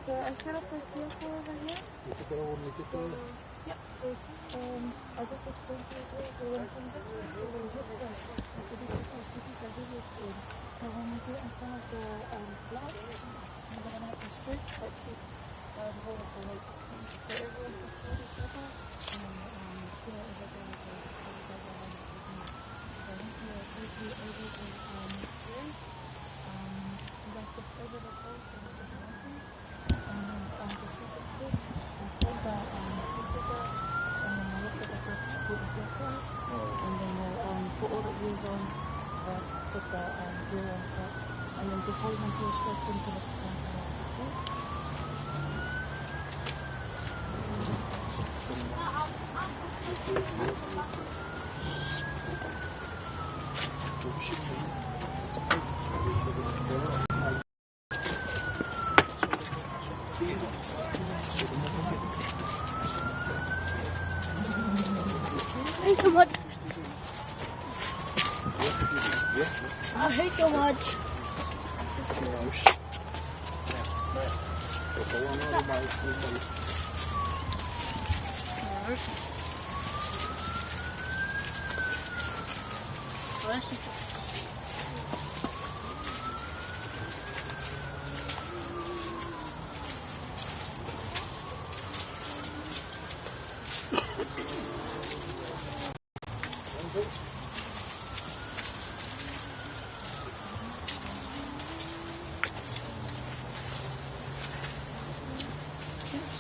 So I set up a circle over here. So, yeah, so I just explained to you guys, so when from this way, so when you hit first, so this is the heaviest end. So when you get in front of the flag, you're going to have to straight, but keep hold of the weight. So everyone support each other, and share everything so you guys are ready to do. So once you're able to swim, you guys step over the post and step mountain. And then the super stick and hold the figure and then lift it up to the circle and then we'll put all the wheels on, put the gear on top and then just hold until you're stretched into the front of the I hate so much. I hate so much.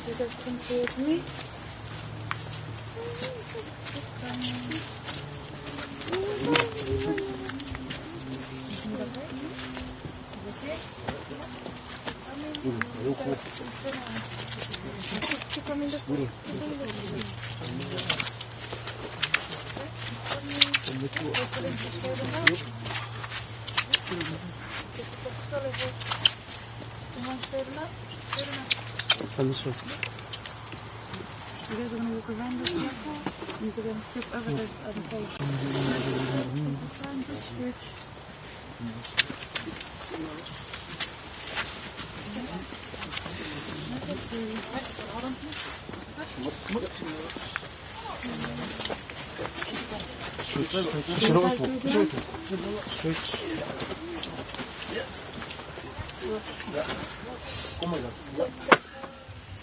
You guys come towards me. Keep coming this way. You guys are going to walk around this circle. You guys are going to step over this other place. And just stretch.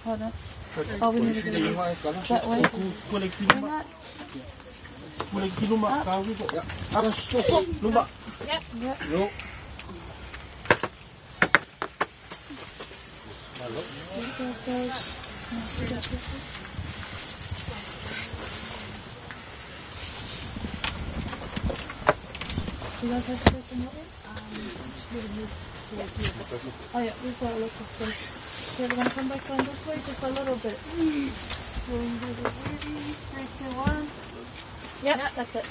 Hold on. Oh, we need to go that way. Yeah. You guys have space in your end? Just need to move towards you. Oh yeah, we've got a lot of space. Okay, we're going to come back down this way just a little bit. 3, 2, 1. Yep, yeah, that's it.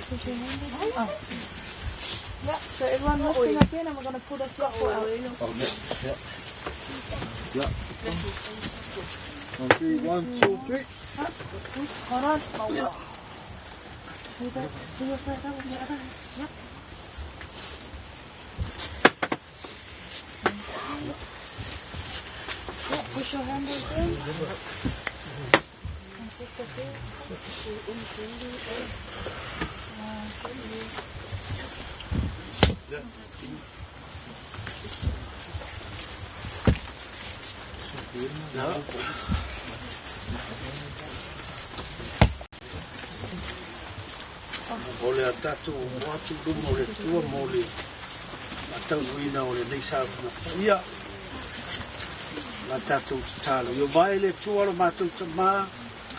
Push your hand in. Oh. Yeah, so everyone lifting up in and we're going to pull the circle out. Yeah. 1, 2, 3. Hold on. Do your side up with the other hand. Yep. Yeah, push your handles in. And take the bit. Ole a tatu watu dumo le tua mole a tau wina o le leisa ia la tatu talo yo vai le tua lo matu tama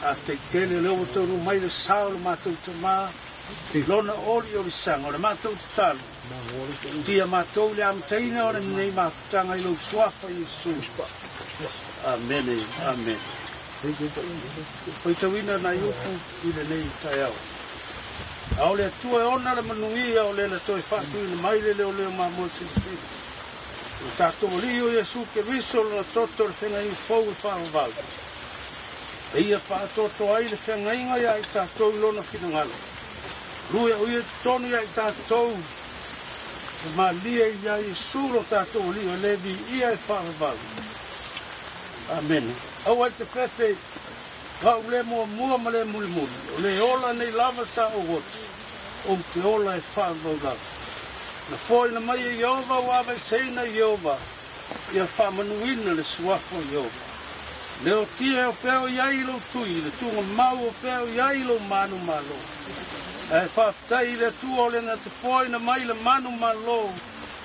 a te tele le o tonu mai le sao lo matu tama lona oli o le sanga o le matu talo tia matu le amtaina o le nei matanga i lo suafa i Yesu amen amen poi tawina na yupu i le nei taiao au le tua ona le manuia o le toi fatu i mai le leo leo mamoi sisi o tato lio Yesu ke riso lo toto le fenga i fou i whaavau e ia whaatoto ai le whengainga ia i tātou lona whinangalo. Rui uia tonu ia i tātou, e mā lia ia i sūro tātou li o levi ia i whaavau. Amen. Au ai te whewhe, Kau le mua ma le muli muli. O le ola nei lava sa o wotu. O te ola e whaavau lava. Na fwoi na mai e Yehova wawa i teina Yehova. Ia whamanuina le suafo Yehova. Le o tia o pēo iai lo tui. Le tunga mau o pēo iai lo manu malo. E whaftai le tua o le na te fwoi na mai le manu malo.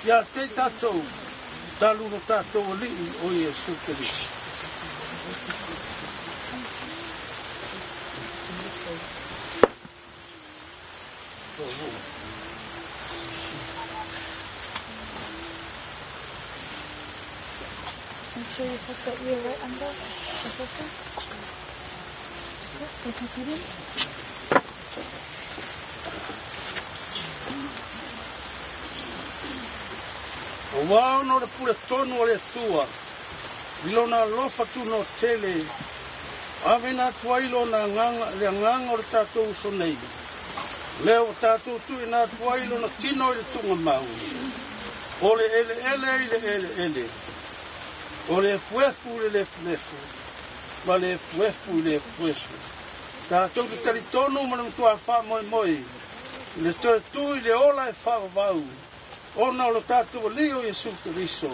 Ia te tatou. Talu no tatou o lii o Yesu Kristo. Make sure you put that ear right under the filter. Yep, so tuck it in. O wao no le pule tonu o le tua. Ilona lofa tu no tele. Avena tuailo na nganga o le tātou so nei. Leo tātou tu ina tuailo na tino i le tunga mau. O le ele. O le fuefu le fuefu. Ma le fuefu le fuefu. Tātou te tari tonu ma le mtua wha moi. Le toi tui le ola e wha vau. Ona o le tātou li o Yesu Kristo.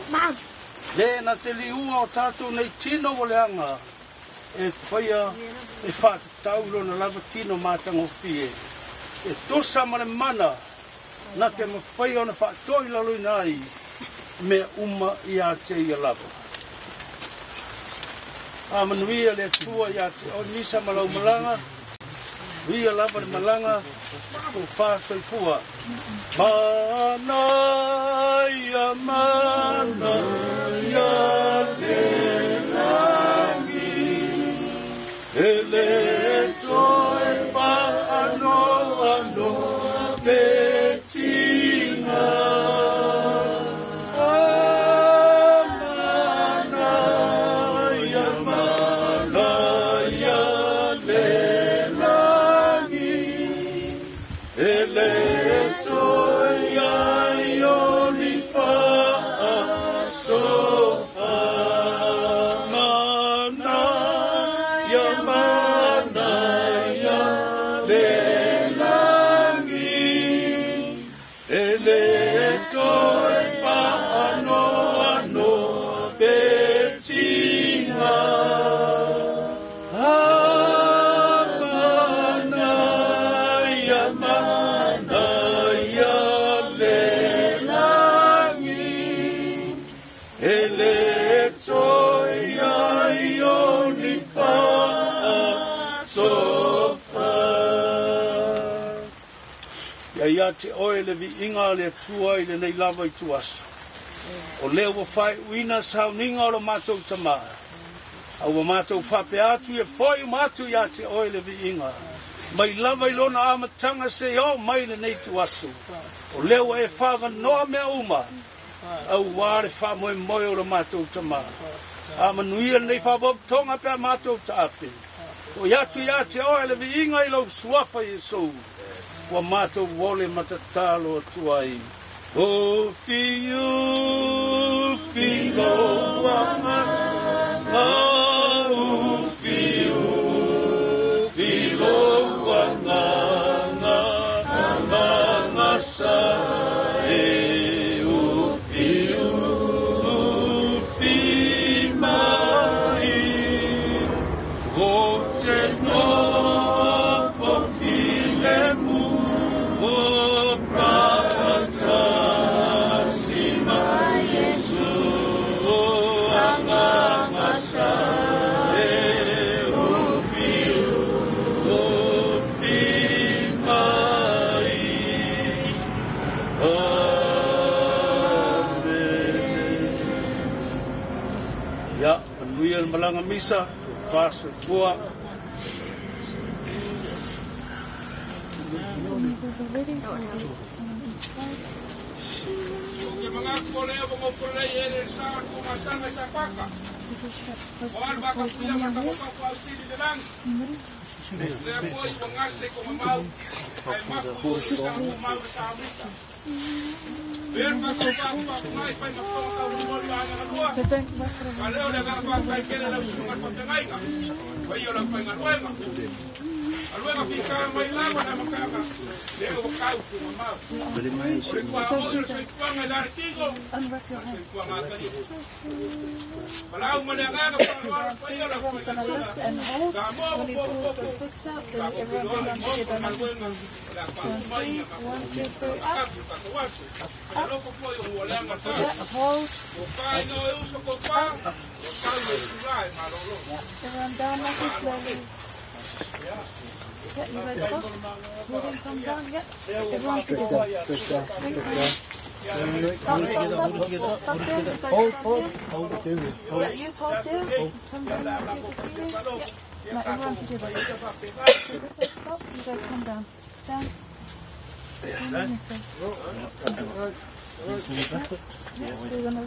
Le na te li ua o tātou nei tino o le anga. E whaia e whāta taulo na lava tino mātango fie. E tosa ma le mana. Na te mawhaia o na whaatoi lalui nai. Me uma i a te i a lava. A manuia le tua i a te o Misa Laulu Malanga. Ia lava le malanga. O whāsoi pua. Mana ia le langi. Ele toi pa ano betinga. Ia te oe le vi inga le tua i le nei lava i tuasu. O leo wa whai uina sao ninga o lo mātou tamaa. Au wa mātou whape atu e whai mātou ia te oe le vi inga. Mai lava i lona amatanga se o mai le nei tuasu. O leo e whawa noa mea uma. Au wāre wha moe moe o lo mātou tamaa. A manuia nei whabob tonga pia mātou taape. O iatu ia te oe le vi inga i lau suafa Yesu. Wa mātou wole matatalo atuai. O fiu, filo wanga, au fiu, filo wanga, nganga sa e o fiu, fi mai, o te no, o filemu. Malanga misa, fast for. koleo mo kolei ele sa ko masanga sa paka. Wal baka puya maka ko pa usili de lang. Le apoio ngase ko mamau. Ai mako sa mamau sa amita. Ver mako pa mai pa mako ka mo ana na lua. Valeu le ga pa kai kele la usuma pa tengai ka. Vai yo la pa ngaruema. Aluega pica mai lava na makanga. Lego kau ku mamau. Por kwa odio se kwa ngal artigo. Kwa ngata. Palau mo le ga pa pa yo la pa. And hold when he pulls the sticks out, then everyone goes on to get on his feet. 1, 2, 3, up. Hold. Everyone down like this slowly. Yeah, you guys stop. Let him come down. Yeah. Everyone together. Hold. Yeah, use hold there. Come down. Yeah. Now everyone together. So this is stop. You guys come down. Down. Yeah, we're gonna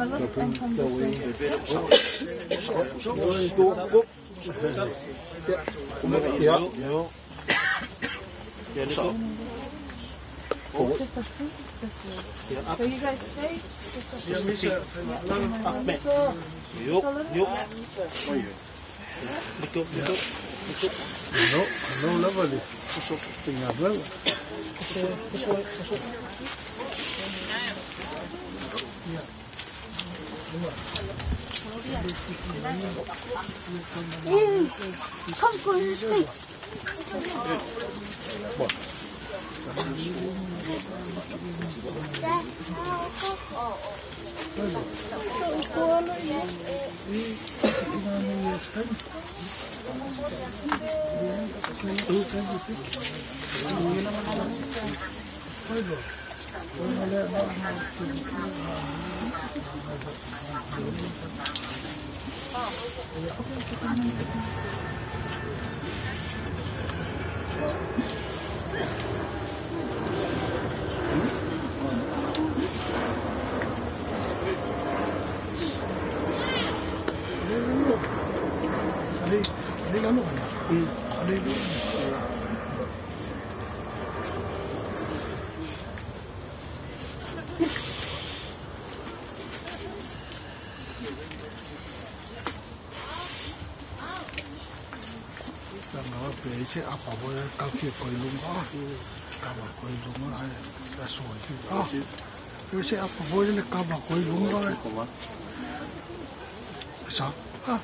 look and come this way. Just a feet this way. So you guys stay. Just a feet. No, lovely. Come go and stay. Sẽ áp vào các phía coi luôn đó, các bạn coi luôn đó, là sôi thì đó, tôi sẽ áp vào là các bạn coi luôn đó, sao? À,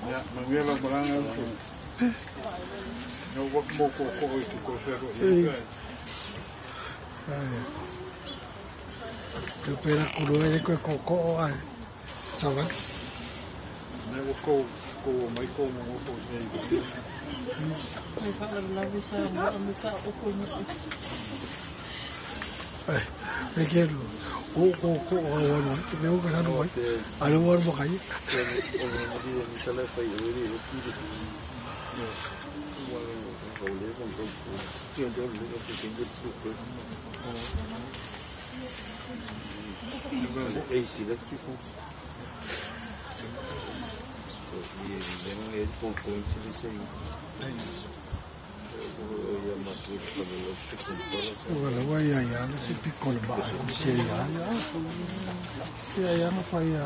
Ya, mangiela baranga tu. No wak moko ko itu ko sero. tôi phải cô đối với cái cô ai, sao vậy? Ne wak ko mai ko mo ko sei. Ai fa la visa mo amuka o ko mo. Ai cái cô nó nếu cái nó vậy, anh nó một cái. Misa Laulu Talalelei. Voilà, ouais, il y a c'est plus qu'on le bat, c'est il y a pas il y a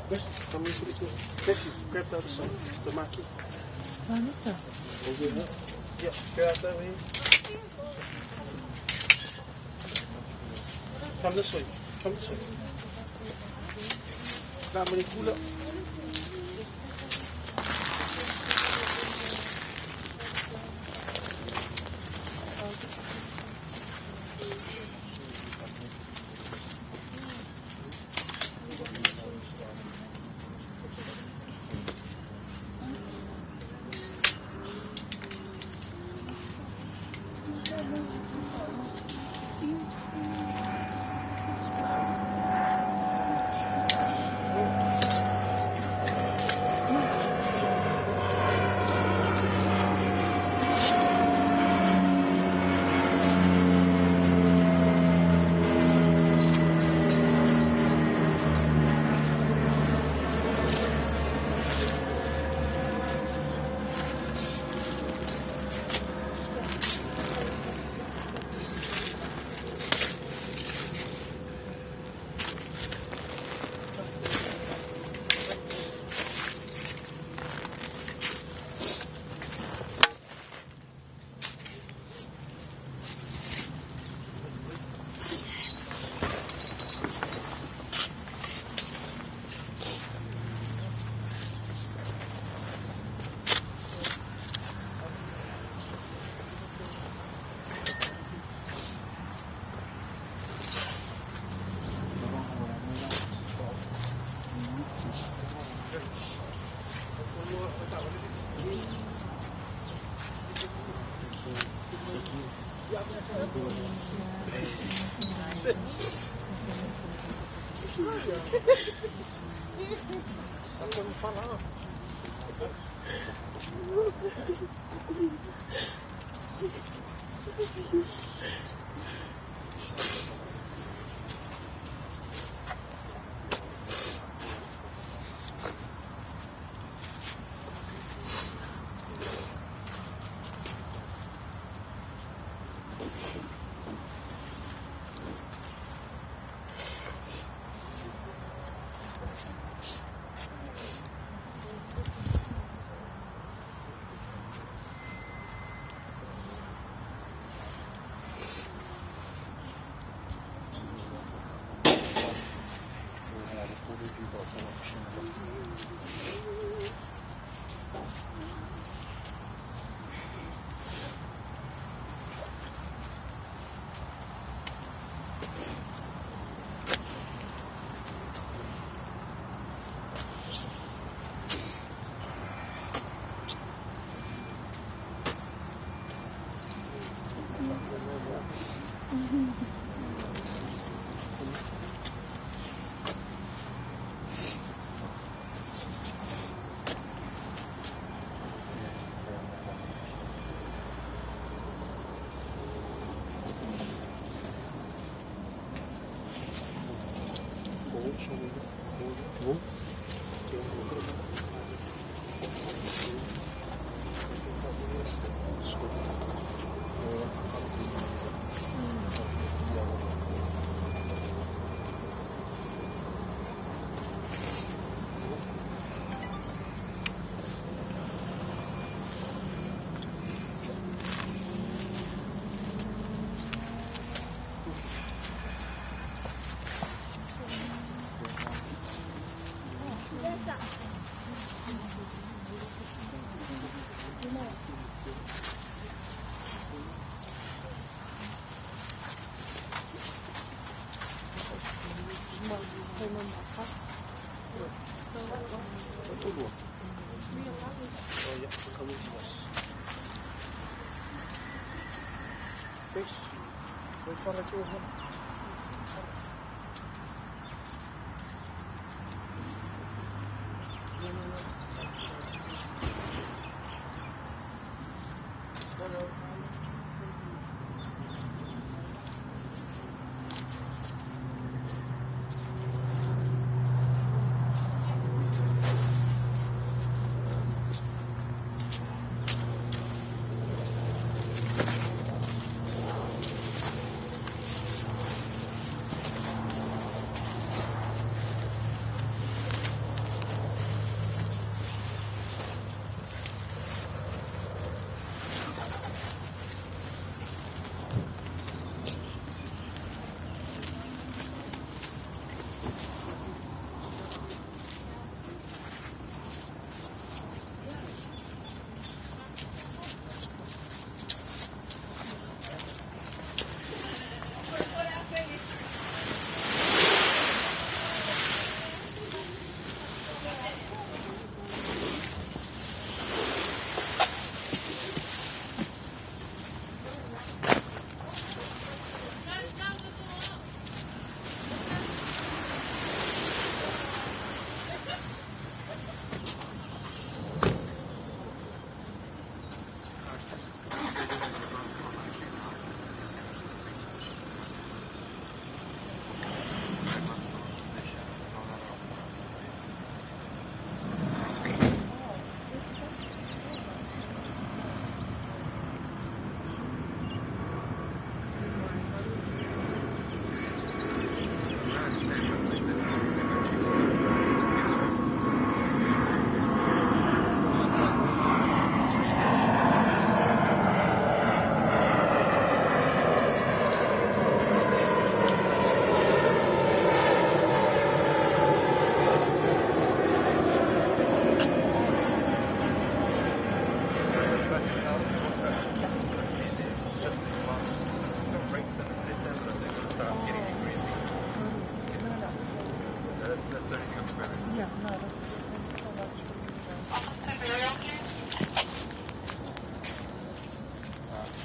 Chris, come into the tool. Chris, grab the other side, the marquee. Oh, this side. Over here. Yeah, grab that way. Come this way. Come this way. Now, I'm going to pull up.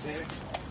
Sí.